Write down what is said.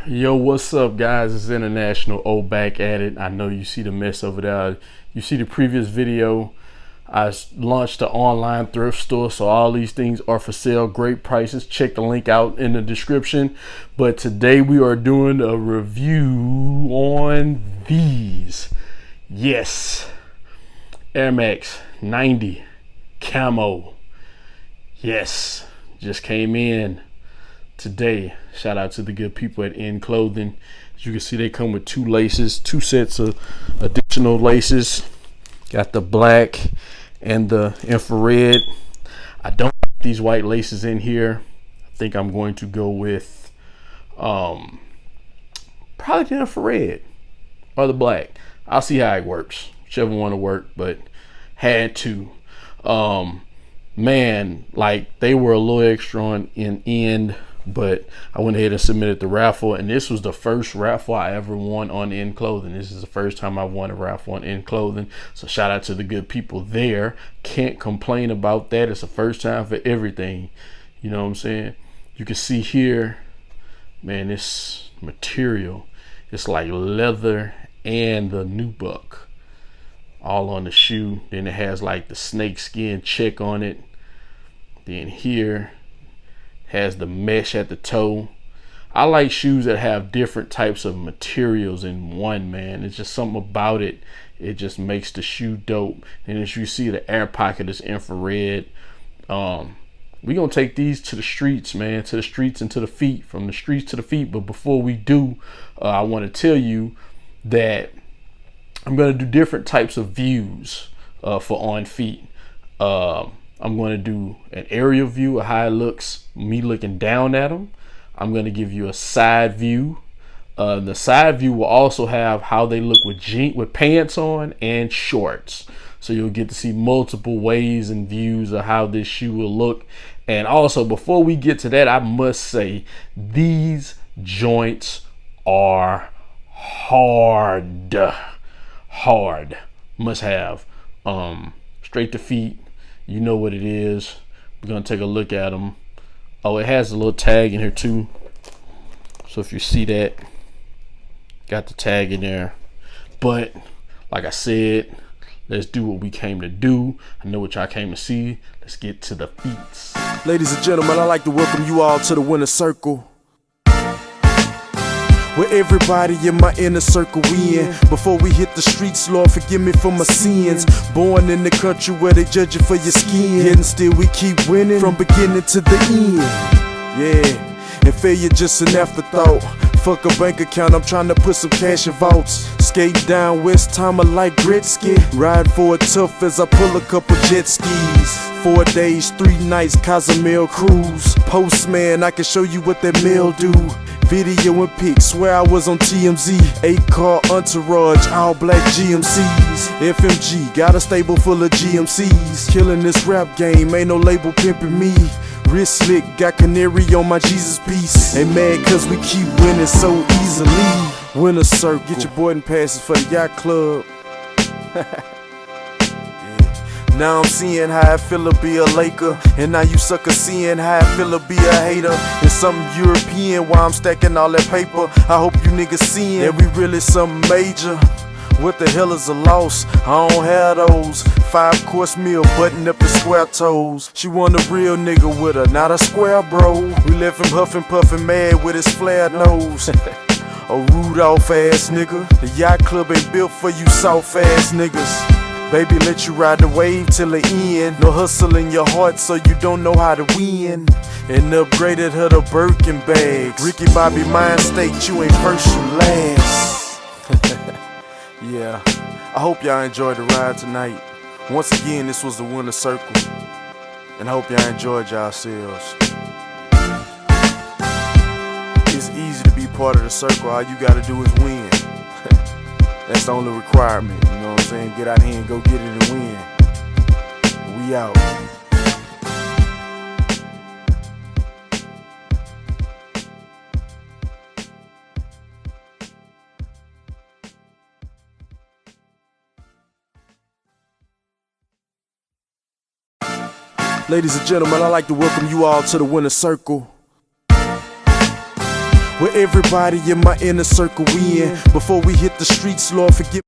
Yo, what's up, guys? It's International O back at it. I know you see the mess over there. You see the previous video. I launched the online thrift store, so all these things are for sale. Great prices. Check the link out in the description. But today we are doing a review on these. Yes, Air Max 90 Camo. Yes, just came in today. Shout out to the good people at N Clothing. As you can see, they come with two sets of additional laces. Got the black and the infrared. I don't like these white laces in here. I think I'm going to go with probably the infrared or the black. I'll see how it works, whichever one to work, but had to. Man, like, they were a little extra on in end, but I went ahead and submitted the raffle, and this was the first raffle I ever won on N Clothing. This is the first time I won a raffle on N Clothing, so shout out to the good people there. Can't complain about that. It's the first time for everything, you know what I'm saying? You can see here, man, this material, it's like leather and the nubuck all on the shoe. Then it has like the snake skin check on it. Then here has the mesh at the toe. I like shoes that have different types of materials in one, man. It's just something about it. It just makes the shoe dope. And as you see, the air pocket is infrared. We gonna take these to the streets, man, to the streets and to the feet, from the streets to the feet. But before we do, I want to tell you that I'm gonna do different types of views for on feet. I'm going to do an aerial view of how it looks, me looking down at them. I'm going to give you a side view. The side view will also have how they look with pants on and shorts. So you'll get to see multiple ways and views of how this shoe will look. And also, before we get to that, I must say these joints are hard. Must have. Straight to feet. You know what it is. We're gonna take a look at them. Oh, it has a little tag in here too. So if you see that, got the tag in there. But like I said, let's do what we came to do. I know what y'all came to see. Let's get to the feats. Ladies and gentlemen, I'd like to welcome you all to the winner circle, where everybody in my inner circle we in. Before we hit the streets, Lord, forgive me for my sins. Born in the country where they judge you for your skin, yet and still we keep winning from beginning to the end. Yeah, and failure just an afterthought. Fuck a bank account, I'm trying to put some cash in vaults. Skate down West Timer like Gretzky. Ride for it tough as I pull a couple jet skis. 4 days, 3 nights, Cozumel cruise. Postman, I can show you what that mail do. Video and pics, swear I was on TMZ. 8-car entourage, all black GMCs. FMG, got a stable full of GMCs. Killing this rap game, ain't no label pimping me. Wrist slick, got canary on my Jesus piece. Ain't mad cause we keep winning so easily. Winner circle, get your boarding passes for the yacht club. Now I'm seeing how I feel to be a Laker, and now you suckers seeing how I feel to be a hater. It's something European while I'm stacking all that paper. I hope you niggas seeing that we really something major. What the hell is a loss? I don't have those. 5-course meal, button up the square toes. She want a real nigga with her, not a square bro. We left him huffing puffing mad with his flared nose. A Rudolph ass nigga. The yacht club ain't built for you soft ass niggas. Baby, let you ride the wave till the end. No hustle in your heart, so you don't know how to win. And upgraded her to Birkin bags. Ricky Bobby Mind State, you ain't first, you last. Yeah, I hope y'all enjoyed the ride tonight. Once again, this was the winner circle, and I hope y'all enjoyed yourselves. It's easy to be part of the circle. All you gotta do is win. That's the only requirement, you know what I'm saying? Get out here and go get it and win. We out. Ladies and gentlemen, I'd like to welcome you all to the winner circle, Where everybody in my inner circle we in. Before we hit the streets, Lord, forgive